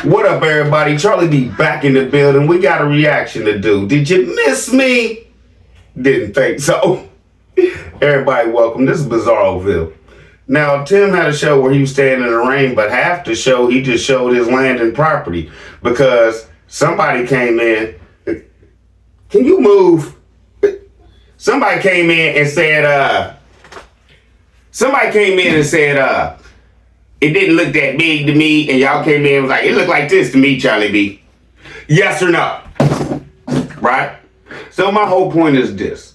What up, everybody? Charlie B back in the building. We got a reaction to do. Did you miss me? Didn't think so. Everybody, welcome. This is Bizarroville. Now, Tim had a show where he was standing in the rain, but half the show he just showed his land and property because somebody came in. Can you move? Somebody came in and said, it didn't look that big to me, and y'all came in and was like, it looked like this to me, Charlie B. Yes or no? Right? So my whole point is this.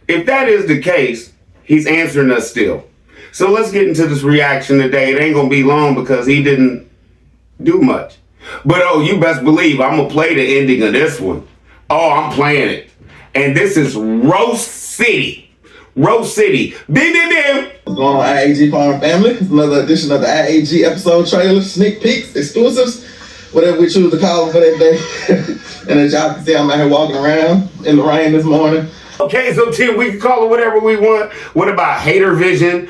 If that is the case, he's answering us still. So let's get into this reaction today. It ain't gonna be long because he didn't do much. But oh, you best believe I'm gonna play the ending of this one. Oh, I'm playing it. And this is Roast City. Roast City. Bim, bim, bim. What's going on, IAG Farm Family? It's another edition of the IAG episode trailers, sneak peeks, exclusives, whatever we choose to call them for that day. And as y'all can see, I'm out here walking around in the rain this morning. Okay, so Tim, we can call it whatever we want. What about hater vision?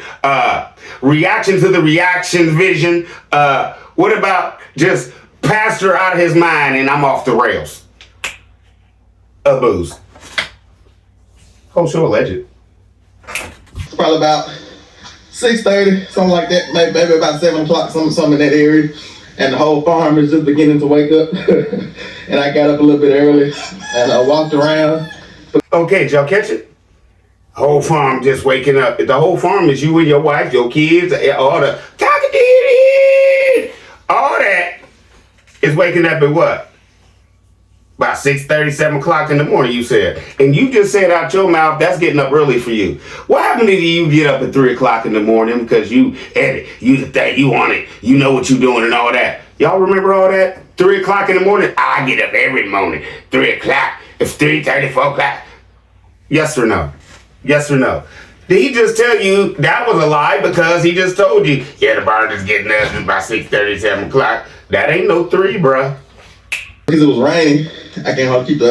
Reaction to the reaction vision? What about just pastor out of his mind and I'm off the rails? A booze. Oh, sure, alleged. It's probably about 6:30, something like that, maybe about 7 o'clock, something in that area. And the whole farm is just beginning to wake up. And I got up a little bit early and I walked around. Okay, did y'all catch it? Whole farm just waking up. The whole farm is you and your wife, your kids, all the cock-a-doodle-doo, all that is waking up at what? About 6:30, 7 o'clock in the morning, you said. And you just said out your mouth, that's getting up early for you. What happened if you get up at 3 o'clock in the morning because you edit, you think you want it, you know what you're doing and all that? Y'all remember all that? 3 o'clock in the morning? I get up every morning. 3 o'clock. It's 3:30, 4 o'clock. Yes or no? Yes or no? Did he just tell you that was a lie because he just told you, yeah, the barn is getting up about 6:30, 7 o'clock. That ain't no 3, bruh. Because it was raining, I can't keep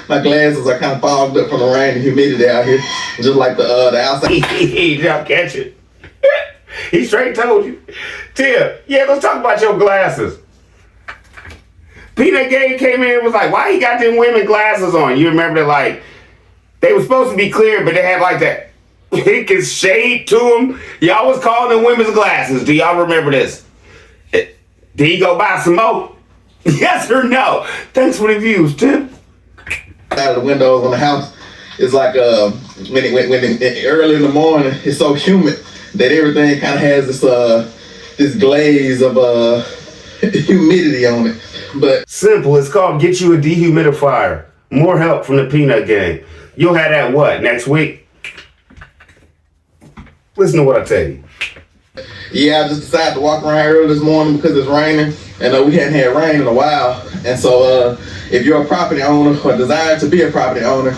my glasses are kind of fogged up from the rain and humidity out here, just like the outside. Y'all catch it. He straight told you. Tim, yeah, let's talk about your glasses. Peanut Gay came in and was like, why he got them women glasses on? You remember that, like, they were supposed to be clear, but they had like that pinkish shade to them. Y'all was calling them women's glasses. Do y'all remember this? Did he go buy some more? Yes or no? Thanks for the views, Tim. Out of the windows on the house, it's like when early in the morning, it's so humid that everything kind of has this glaze of humidity on it. But simple, it's called get you a dehumidifier. More help from the Peanut Gang. You'll have that what, next week? Listen to what I tell you. Yeah, I just decided to walk around early this morning because it's raining, and we hadn't had rain in a while. And so if you're a property owner or desire to be a property owner,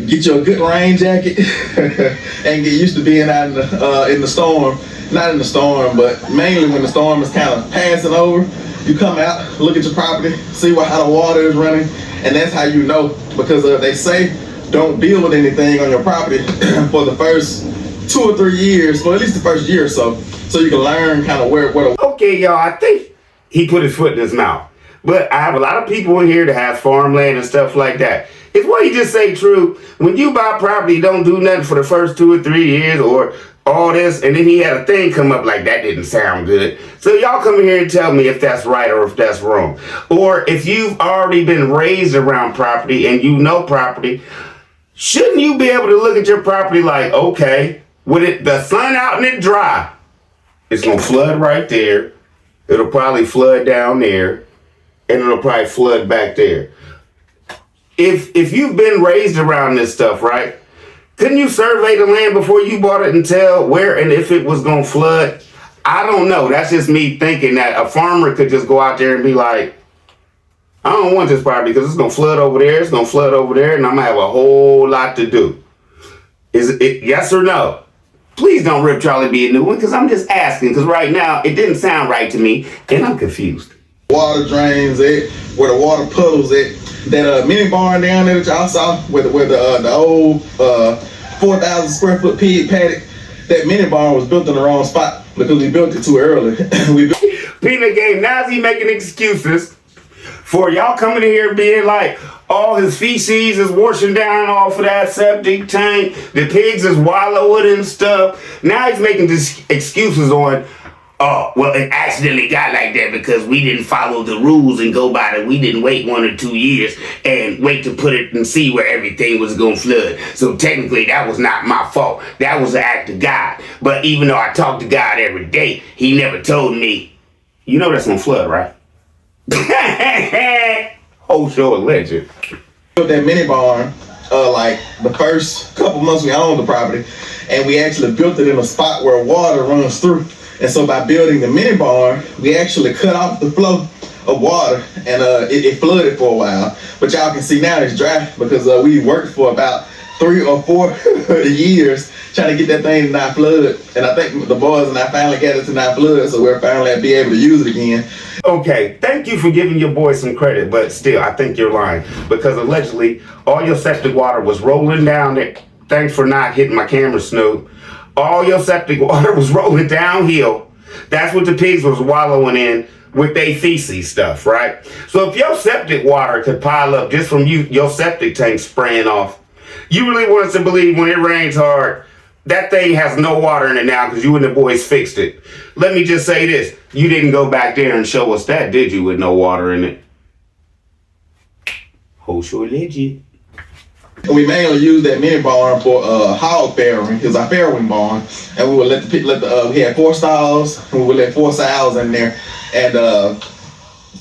get you a good rain jacket and get used to being out in the storm. Not in the storm, but mainly when the storm is kind of passing over. You come out, look at your property, see how the water is running, and that's how you know, because they say don't build anything on your property for the first 2 or 3 years, or at least the first year or so you can learn kind of where Okay, y'all, I think he put his foot in his mouth. But I have a lot of people in here that has farmland and stuff like that. Is what he just say true? When you buy property, don't do nothing for the first 2 or 3 years or all this, and then he had a thing come up like that didn't sound good. So y'all come in here and tell me if that's right or if that's wrong. Or if you've already been raised around property and you know property, shouldn't you be able to look at your property like, okay, with the sun out and it dry, it's gonna flood right there. It'll probably flood down there, and it'll probably flood back there. If you've been raised around this stuff, right? Couldn't you survey the land before you bought it and tell where and if it was gonna flood? I don't know. That's just me thinking that a farmer could just go out there and be like, I don't want this property because it's gonna flood over there, it's gonna flood over there, and I'm gonna have a whole lot to do. Is it yes or no? Please don't rip Charlie B a new one because I'm just asking, because right now it didn't sound right to me and I'm confused. Water drains at, where the water puddles at, that mini barn down there that y'all saw, where the old 4,000 square foot pig paddock, that mini barn was built in the wrong spot. because we built it too early. we built Peanut game. Now is he making excuses for y'all coming in here being like, all his feces is washing down off of that septic tank. The pigs is wallowing and stuff. Now he's making these excuses on, oh, well, it accidentally got like that because we didn't follow the rules and go by it. We didn't wait 1 or 2 years and wait to put it and see where everything was going to flood. So technically, that was not my fault. That was an act of God. But even though I talk to God every day, he never told me, you know that's going to flood, right? Whole show a legend. Built that mini barn like the first couple months we owned the property, and we actually built it in a spot where water runs through. And so by building the mini barn, we actually cut off the flow of water, and it flooded for a while. But y'all can see now it's dry because we worked for about 3 or 4 years trying to get that thing to not flood. And I think the boys and I finally got it to not flood, so we're finally be able to use it again. Okay, thank you for giving your boy some credit, but still, I think you're lying because allegedly all your septic water was rolling down there. Thanks for not hitting my camera, Snoop. All your septic water was rolling downhill. That's what the pigs was wallowing in with their feces stuff, right? So if your septic water could pile up just from your septic tank spraying off, you really want us to believe when it rains hard, that thing has no water in it now because you and the boys fixed it. Let me just say this. You didn't go back there and show us that, did you, with no water in it? Whole sure legit. We mainly use that mini barn for hog farrowing. It was our farrowing barn, and we would we had 4 stalls, and we would let 4 sows in there, and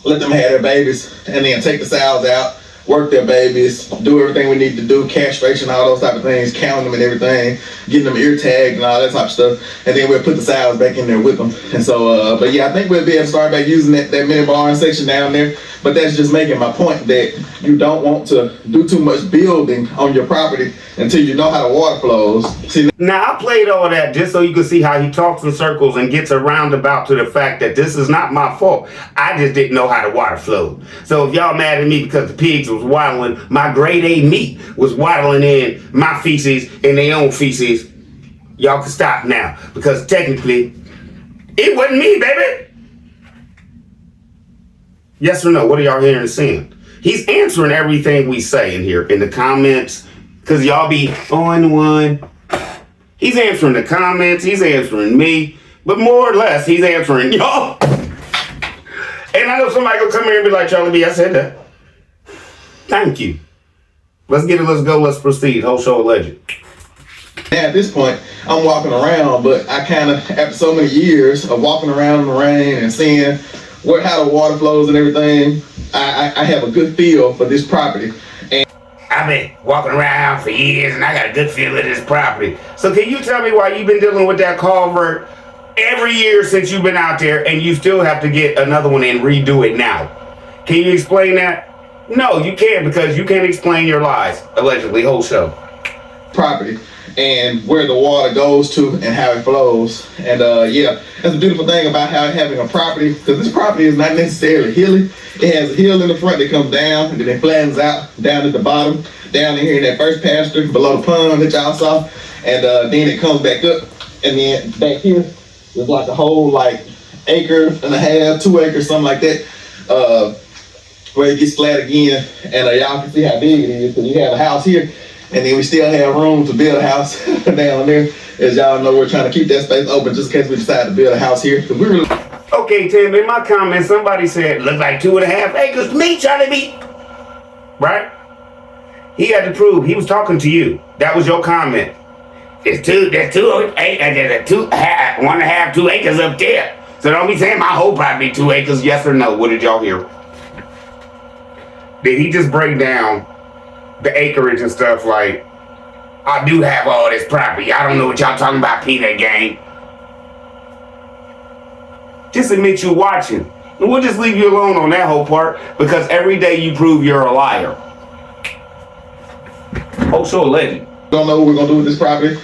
let them have their babies, and then take the sows out, work their babies, do everything we need to do, castration, all those type of things, count them and everything, getting them ear tagged and all that type of stuff, and then we'll put the sows back in there with them. And so, but yeah, I think we'll be able to start back using that mini barn section down there. But that's just making my point that you don't want to do too much building on your property until you know how the water flows. See, now, I played all that just so you can see how he talks in circles and gets around about to the fact that this is not my fault. I just didn't know how the water flowed. So if y'all mad at me because the pigs was waddling, my grade A meat was waddling in my feces and their own feces, y'all can stop now because technically it wasn't me, baby. Yes or no? What are y'all hearing and seeing? He's answering everything we say in here in the comments because y'all be on one. He's answering the comments. He's answering me. But more or less, he's answering y'all. And I know somebody will come here and be like, Charlie B, I said that. Thank you. Let's get it. Let's go. Let's proceed. Whole show alleged. Now at this point, I'm walking around, but I kind of, after so many years of walking around in the rain and seeing how the water flows and everything, I have a good feel for this property. And I've been walking around for years and I got a good feel of this property. So can you tell me why you've been dealing with that culvert every year since you've been out there and you still have to get another one and redo it now? Can you explain that? No, you can't because you can't explain your lies, allegedly, whole show. Property and where the water goes to and how it flows. And yeah, that's a beautiful thing about having a property, because this property is not necessarily hilly. It has a hill in the front that comes down and then it flattens out down at the bottom, down in here in that first pasture below the pond that y'all saw, and then it comes back up, and then back here there's like a whole like 1.5 acres, 2 acres, something like that, where it gets flat again. And y'all can see how big it is, because you have a house here, and then we still have room to build a house down there. As y'all know, we're trying to keep that space open just in case we decide to build a house here. We really Okay, Tim, in my comments, somebody said, look like 2.5 acres to me, Charlie B. Right? He had to prove he was talking to you. That was your comment. There's 1.5, 2 acres up there. So don't be saying my whole property 2 acres, yes or no. What did y'all hear? Did he just break down the acreage and stuff like, I do have all this property. I don't know what y'all talking about, peanut gang. Just admit you watching. And we'll just leave you alone on that whole part, because every day you prove you're a liar. Oh, so legend. Don't know what we're gonna do with this property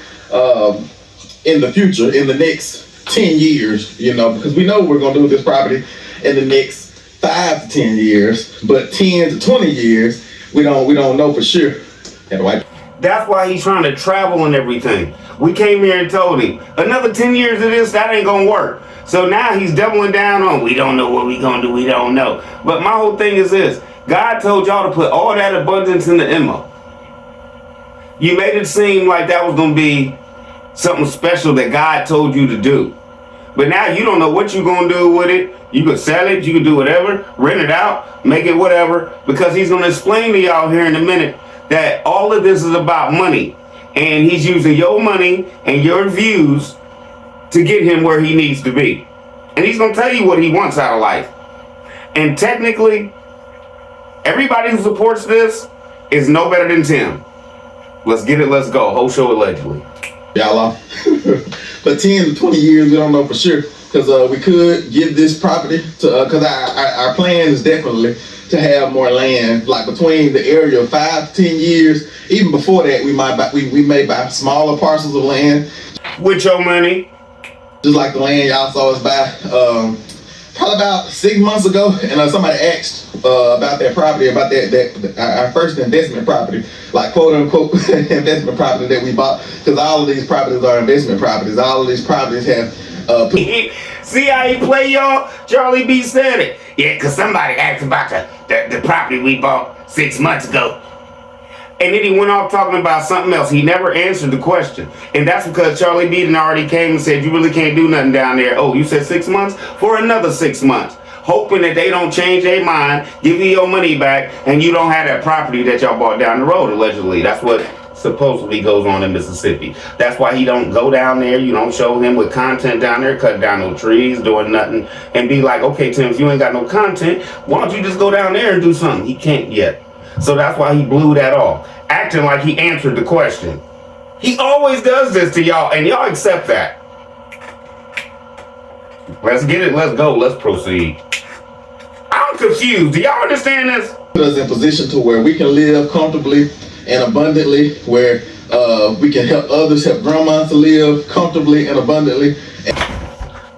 in the future, in the next 10 years, you know, because we know what we're gonna do with this property in the next 5 to 10 years, but 10 to 20 years, we don't know for sure. That's why he's trying to travel and everything. We came here and told him, another 10 years of this, that ain't gonna work. So now he's doubling down on, we don't know what we gonna do, we don't know. But my whole thing is this, God told y'all to put all that abundance in the Emma. You made it seem like that was gonna be something special that God told you to do. But now you don't know what you're gonna do with it. You could sell it, you could do whatever, rent it out, make it whatever, because he's gonna explain to y'all here in a minute that all of this is about money. And he's using your money and your views to get him where he needs to be. And he's gonna tell you what he wants out of life. And technically, everybody who supports this is no better than Tim. Let's get it, let's go. Whole show allegedly. Y'all but 10 to 20 years, we don't know for sure. Because we could give this property to, because our plan is definitely to have more land, like between the area of 5 to 10 years. Even before that, we may buy smaller parcels of land. With your money. Just like the land y'all saw us buy probably about 6 months ago, and somebody asked about that property, about that our first investment property, like quote unquote investment property that we bought, because all of these properties are investment properties. All of these properties have See how he play, y'all? Charlie B said it. Yeah, because somebody asked about the property we bought 6 months ago. And then he went off talking about something else. He never answered the question. And that's because Charlie B already came and said, you really can't do nothing down there. Oh, you said 6 months? For another 6 months. Hoping that they don't change their mind, give you your money back, and you don't have that property that y'all bought down the road, allegedly. That's what supposedly goes on in Mississippi. That's why he don't go down there. You don't show him with content down there, cut down no trees, doing nothing, and be like, okay, Tim, if you ain't got no content, why don't you just go down there and do something? He can't yet. So that's why he blew that off, acting like he answered the question. He always does this to y'all, and y'all accept that. Let's get it, let's go, let's proceed. I'm confused. Do y'all understand this? Put us in position to where we can live comfortably and abundantly, where we can help others, help grandmas to live comfortably and abundantly.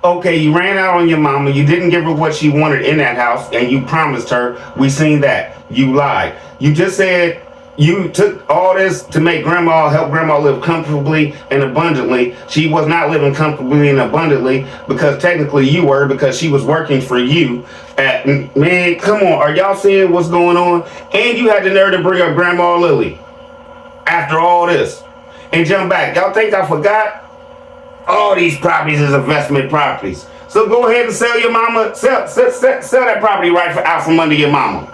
Okay, you ran out on your mama, you didn't give her what she wanted in that house, and you promised her. We seen that. You lied. You just said you took all this to make help grandma live comfortably and abundantly. She was not living comfortably and abundantly because technically you were, because she was working for you. Man, come on, are y'all seeing what's going on? And you had the nerve to bring up Grandma Lily after all this and jump back. Y'all think I forgot? All these properties is investment properties. So go ahead and sell your mama, sell that property right out from under your mama.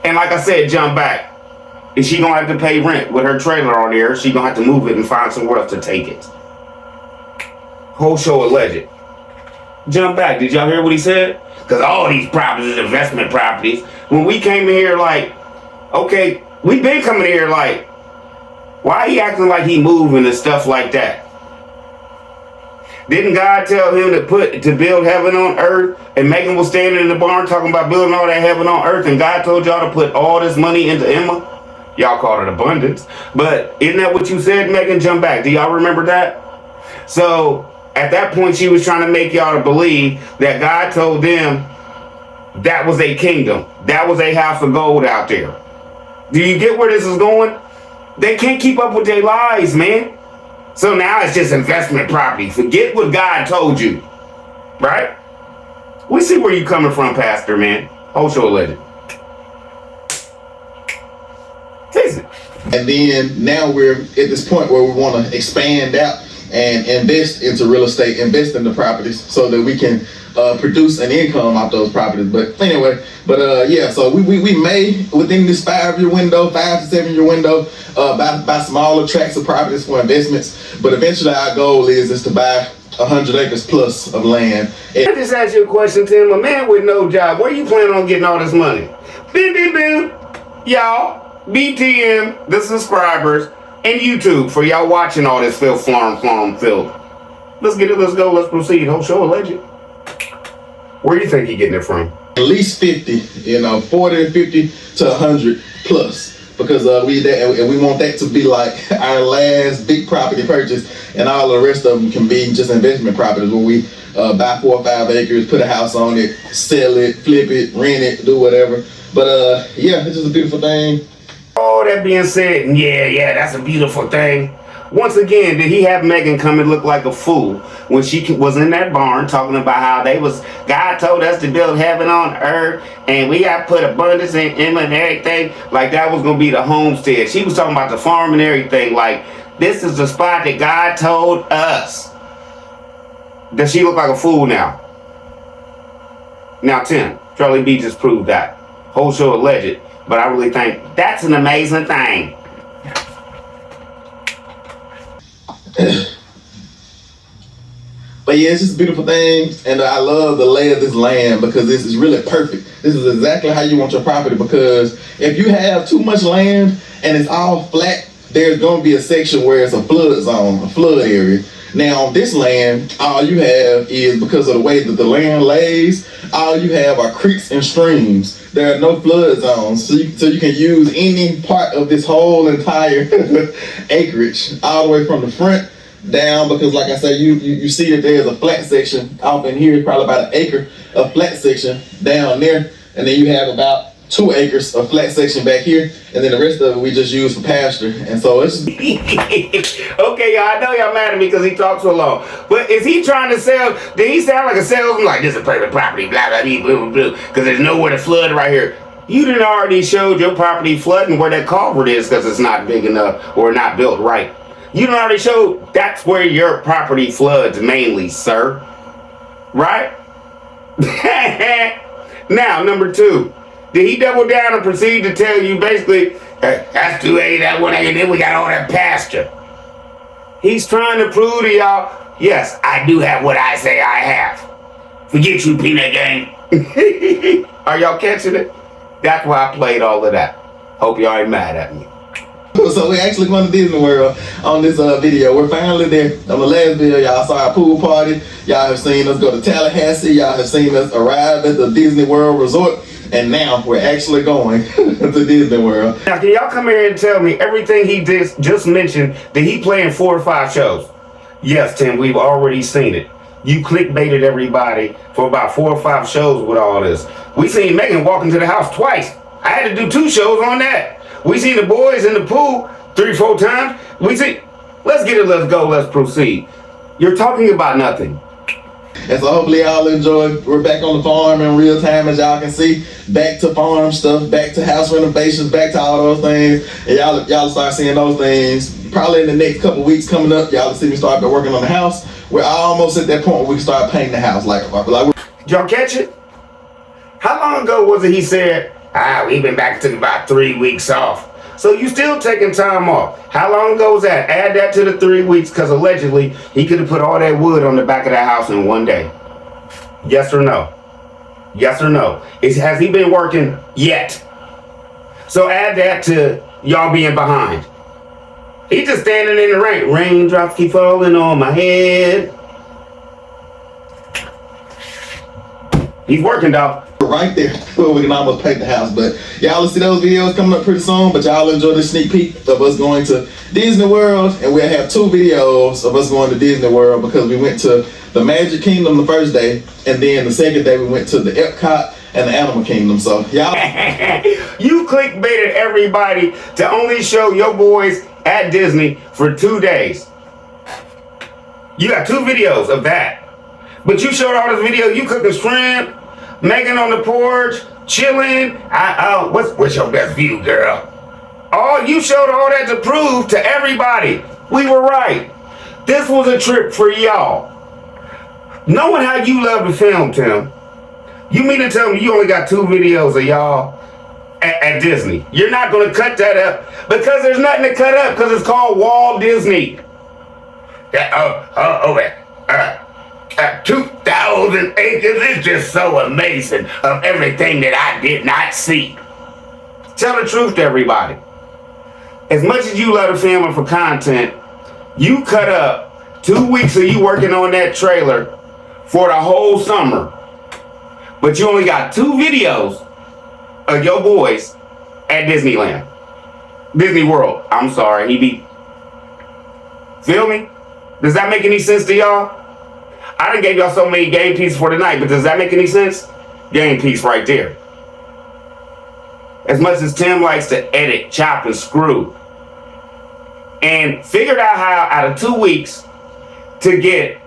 And like I said, jump back. And she gonna have to pay rent with her trailer on there. She gonna have to move it and find somewhere else to take it. Whole show alleged. Jump back. Did y'all hear what he said? Because all these properties is investment properties. When we came in here like, okay, we been coming here like, why he acting like he moving and stuff like that? Didn't God tell him to build heaven on earth, and Megan was standing in the barn talking about building all that heaven on earth, and God told y'all to put all this money into Emma? Y'all called it abundance. But isn't that what you said, Megan? Jump back. Do y'all remember that? So at that point, she was trying to make y'all to believe that God told them that was a kingdom. That was a house of gold out there. Do you get where this is going? They can't keep up with their lies, man. So now it's just investment property. Forget what God told you. Right? We see where you coming from, Pastor, man. Whole show legend. And then now we're at this point where we want to expand out and invest into real estate, invest in the properties so that we can produce an income off those properties. But anyway, yeah, so we may, within this 5 to 7 year window, buy smaller tracts of properties for investments. But eventually our goal is to buy 100 acres plus of land. I just asked you a question, Tim. A man with no job, where you planning on getting all this money? Y'all, BTM, the subscribers, and YouTube for y'all watching all this filth. Let's get it, let's go, let's proceed. Whole show alleged. Where do you think he getting it from? At least 50, 40 to 50 to 100 plus. Because we want that to be like our last big property purchase, and all the rest of them can be just investment properties where we buy 4 or 5 acres, put a house on it, sell it, flip it, rent it, do whatever. But yeah, it's just a beautiful thing. All that being said, yeah, that's a beautiful thing. Once again, did he have Megan come and look like a fool when she was in that barn talking about how God told us to build heaven on earth and we got to put abundance in him and everything, like that was going to be the homestead. She was talking about the farm and everything, like this is the spot that God told us. Does she look like a fool now? Now, Tim, Charlie B just proved that. Whole show alleged, but I really think that's an amazing thing. But yeah, it's just a beautiful thing, and I love the lay of this land because this is really perfect. This is exactly how you want your property, because if you have too much land and it's all flat, there's going to be a section where it's a flood zone, a flood area. Now on this land, all you have is, because of the way that the land lays, all you have are creeks and streams. There are no flood zones, so you can use any part of this whole entire acreage, all the way from the front down, because like I said, you see that there's a flat section off in here, probably about an acre of flat section down there, and then you have about 2 acres of flat section back here, and then the rest of it we just use for pasture. And so it's okay, y'all, I know y'all mad at me because he talks so long, but is he trying to sell? Did he sound like a salesman, like this is private property, blah blah blah blah blah, because there's nowhere to flood right here? You done already showed your property flooding where that culvert is because it's not big enough or not built right. You done already showed that's where your property floods mainly, sir. Right? Now, number 2. Did he double down and proceed to tell you basically, hey, that's 2 acres, that 1 acre, then we got all that pasture? He's trying to prove to y'all, yes, I do have what I say I have. Forget you, peanut gang. Are y'all catching it? That's why I played all of that. Hope y'all ain't mad at me. So we're actually going to Disney World on this video. We're finally there. On the last video, y'all saw our pool party. Y'all have seen us go to Tallahassee. Y'all have seen us arrive at the Disney World Resort. And now we're actually going to Disney World. Now, can y'all come here and tell me everything he just mentioned, did he play in 4 or 5 shows? Yes, Tim, we've already seen it. You clickbaited everybody for about 4 or 5 shows with all this. We seen Megan walk into the house twice. I had to do 2 shows on that. We seen the boys in the pool 3 or 4 times. Let's get it, let's go, let's proceed. You're talking about nothing. And so hopefully y'all enjoy. We're back on the farm in real time, as y'all can see. Back to farm stuff, back to house renovations, back to all those things. And y'all start seeing those things probably in the next couple weeks coming up. Y'all see me start working on the house. We're almost at that point where we can start painting the house. Did y'all catch it? How long ago was it he said, we've been back, took about 3 weeks off. So you still taking time off. How long ago was that? Add that to the 3 weeks, because allegedly he could have put all that wood on the back of that house in 1 day. Yes or no? Yes or no? Has he been working yet? So add that to y'all being behind. He just standing in the rain. Raindrops keep falling on my head. He's working, dog. Right there where we can almost paint the house. But y'all will see those videos coming up pretty soon. But y'all enjoy the sneak peek of us going to Disney World, and we'll have 2 videos of us going to Disney World, because we went to the Magic Kingdom the first day, and then the second day we went to the Epcot and the Animal Kingdom. So y'all you clickbaited everybody to only show your boys at Disney for 2 days. You got 2 videos of that, but you showed all this video, you cooking shrimp, Megan on the porch, chilling. What's your best view, girl? You showed all that to prove to everybody we were right. This was a trip for y'all. Knowing how you love to film, Tim, you mean to tell me you only got 2 videos of y'all at Disney? You're not going to cut that up, because there's nothing to cut up, because it's called Walt Disney. 2,000 acres is just so amazing of everything that I did not see. Tell the truth to everybody. As much as you love to film for content, you cut up 2 weeks of you working on that trailer for the whole summer, but you only got 2 videos of your boys at Disneyland. Disney World. I'm sorry, feel me? Does that make any sense to y'all? I done gave y'all so many game pieces for tonight, but does that make any sense? Game piece right there. as much as Tim likes to edit, chop, and screw, and figured out how out of 2 weeks to get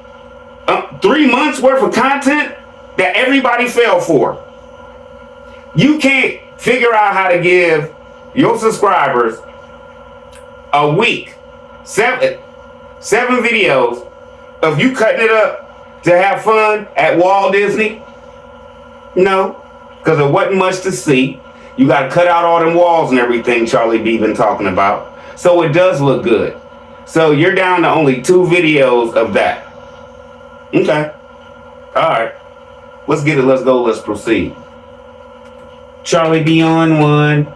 3 months worth of content that everybody fell for. You can't figure out how to give your subscribers a week, seven videos of you cutting it up to have fun at Walt Disney. No, because there wasn't much to see. You got to cut out all them walls and everything Charlie B been talking about. So it does look good. So you're down to only 2 videos of that. Okay. All right. Let's get it. Let's go. Let's proceed. Charlie B on 1.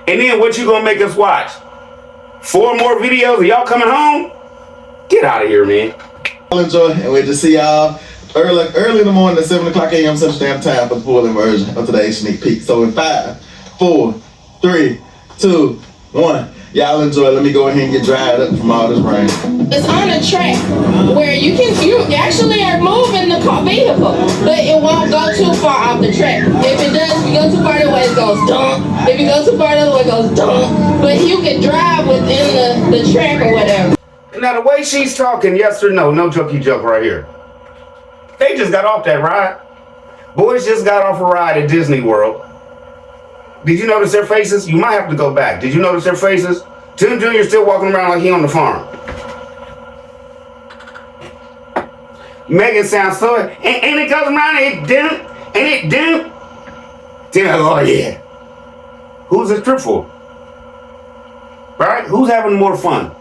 And then what you gonna make us watch? 4 more videos of y'all coming home? Get out of here, man. I'll enjoy, and we'll just see y'all early in the morning at 7 o'clock a.m. Central Standard Time for the full version of today's sneak peek. So in 5, 4, 3, 2, 1. Y'all enjoy. Let me go ahead and get dried up from all this rain. It's on a track where you actually are moving the vehicle, but it won't go too far off the track. If it does, if you go too far the way, it goes dump. If you go too far the other way, it goes dump. But you can drive within the track or whatever. Now the way she's talking, yes or no jokey joke right here. They just got off that ride. Boys just got off a ride at Disney World. Did you notice their faces? You might have to go back. Did you notice their faces? Tim Jr. still walking around like he on the farm. Megan sounds so, and it goes around and it didn't. Tim, oh yeah. Who's it trip for? Right? Who's having more fun?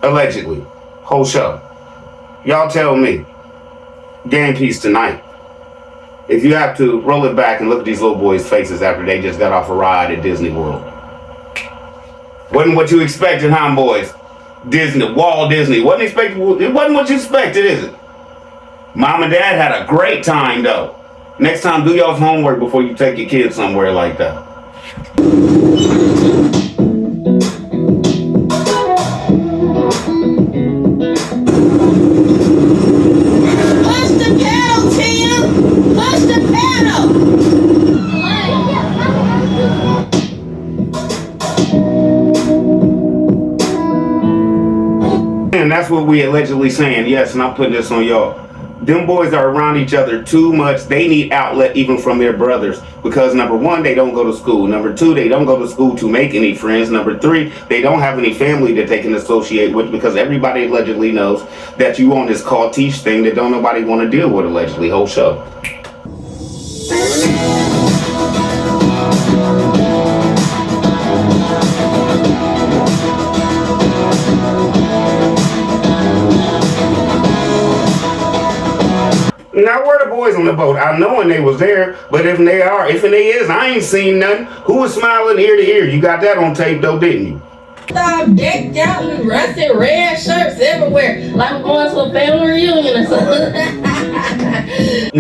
Allegedly. Whole show. Y'all tell me. Game piece tonight. If you have to, roll it back and look at these little boys' faces after they just got off a ride at Disney World. Wasn't what you expected, huh, boys? Walt Disney. It wasn't what you expected, is it? Mom and Dad had a great time, though. Next time, do y'all's homework before you take your kids somewhere like that. And that's what we allegedly saying. Yes, and I'm putting this on y'all. Them boys are around each other too much. They need outlet even from their brothers. Because number 1, they don't go to school. Number 2, they don't go to school to make any friends. Number 3, they don't have any family that they can associate with, because everybody allegedly knows that you on this call teach thing that don't nobody want to deal with, allegedly. Whole show. Now, where the boys on the boat? I know when they was there, but if they is, I ain't seen nothing. Who was smiling ear to ear? You got that on tape though, didn't you? Decked out in rusty red shirts everywhere, like we're going to a family reunion or something.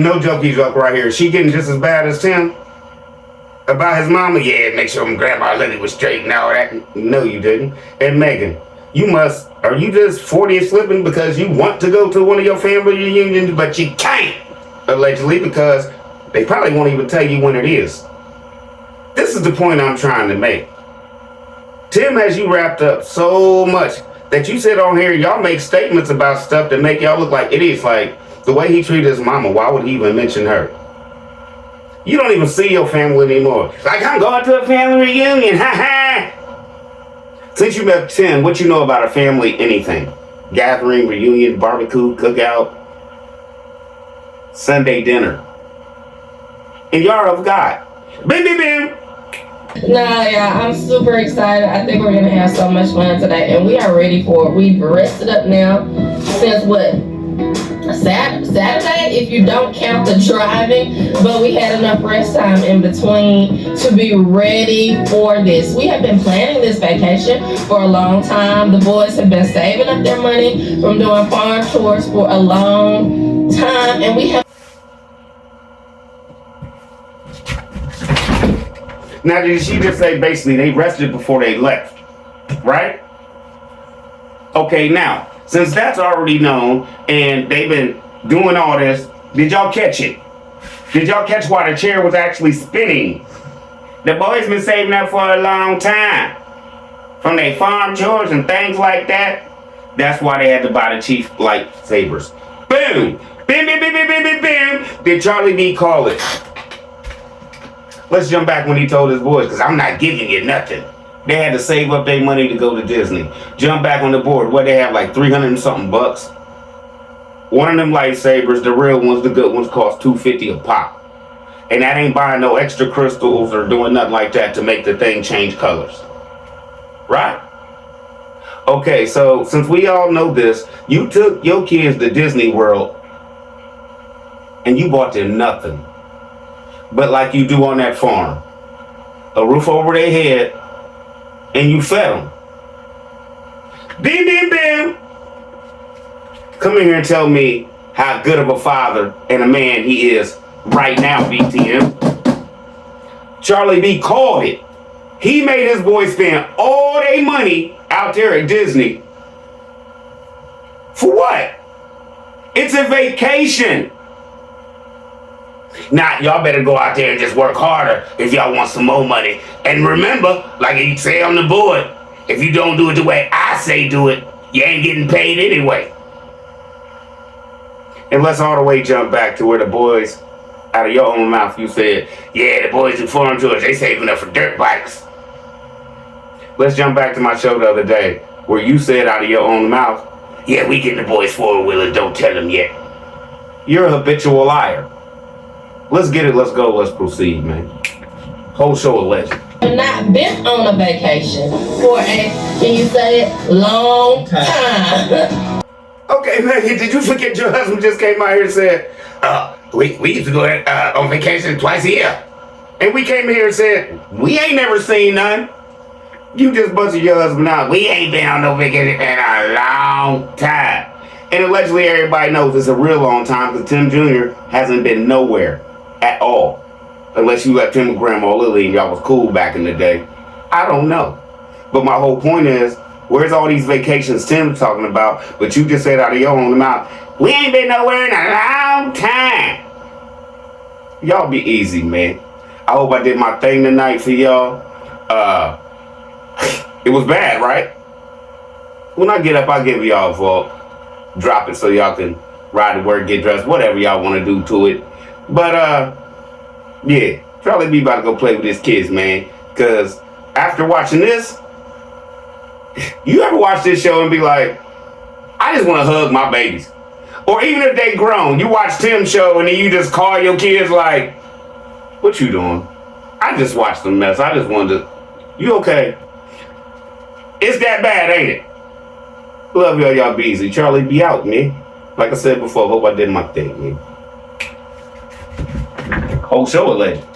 No jokey joke right here. She getting just as bad as Tim? About his mama? Yeah, make sure Grandma Lily was straight and all that. No, you didn't. And Megan, are you just 40 and slipping because you want to go to one of your family reunions, but you can't, allegedly, because they probably won't even tell you when it is. This is the point I'm trying to make. Tim has you wrapped up so much that you sit on here, y'all make statements about stuff that make y'all look like idiots, like the way he treated his mama. Why would he even mention her? You don't even see your family anymore. Like, I'm going to a family reunion, ha ha! Since you met Tim, what you know about a family anything? Gathering, reunion, barbecue, cookout, Sunday dinner. And y'all of God. Bim, bim, bim. Yeah, I'm super excited. I think we're gonna have so much fun today, and we are ready for it. We've rested up now since what? Saturday, if you don't count the driving, but we had enough rest time in between to be ready for this. We have been planning this vacation for a long time. The boys have been saving up their money from doing farm tours for a long time, and we have. Now, did she just say basically they rested before they left, right? Okay, now, since that's already known and they've been doing all this, did y'all catch it? Did y'all catch why the chair was actually spinning The boys been saving up for a long time. From their farm chores and things like that. That's why they had to buy the cheap lightsabers. Boom! Bim, bim, bim, bim, bim, bim, bim. Did Charlie B call it? Let's jump back when he told his boys, because I'm not giving you nothing. They had to save up their money to go to Disney. Jump back on the board. What they have, like 300 and something bucks. One of them lightsabers, the real ones, the good ones, cost $250 a pop. And that ain't buying no extra crystals or doing nothing like that to make the thing change colors. Right? Okay, so since we all know this, you took your kids to Disney World and you bought them nothing. But like you do on that farm. A roof over their head and you fed them. Bim, bim, bim. Come in here and tell me how good of a father and a man he is right now, BTM. Charlie B called it. He made his boys spend all their money out there at Disney. For what? It's a vacation. Now, y'all better go out there and just work harder if y'all want some more money. And remember, like you say on the board, if you don't do it the way I say do it, you ain't getting paid anyway. And let's all the way jump back to where the boys, out of your own mouth, you said, yeah, the boys in Farm George, they saving up for dirt bikes. Let's jump back to my show the other day, where you said out of your own mouth, yeah, we getting the boys four-wheeler, don't tell them yet. You're a habitual liar. Let's get it, let's go, let's proceed, man. Whole show a legend. Not been on a vacation for a, can you say it, long time. Okay, man, did you forget your husband just came out here and said, we used to go on vacation twice a year. And we came here and said, we ain't never seen none. You just busted your husband out. We ain't been on no vacation in a long time. And allegedly everybody knows it's a real long time because Tim Jr. hasn't been nowhere at all. Unless you left him with Grandma Lily and y'all was cool back in the day. I don't know. But my whole point is, where's all these vacations Tim's talking about? But you just said out of your own mouth, we ain't been nowhere in a long time. Y'all be easy, man. I hope I did my thing tonight for y'all. It was bad, right? When I get up, I'll give y'all a vault. Drop it so y'all can ride to work, get dressed, whatever y'all want to do to it. But, yeah, Charlie B about to go play with his kids, man. Because after watching this, you ever watch this show and be like, I just want to hug my babies? Or even if they grown, you watch Tim's show and then you just call your kids like, what you doing? I just watched the mess. I just wanted to, you okay? It's that bad, ain't it? Love y'all, y'all be easy. Charlie be out, man. Like I said before, hope I did my thing, man. Whole show a legend.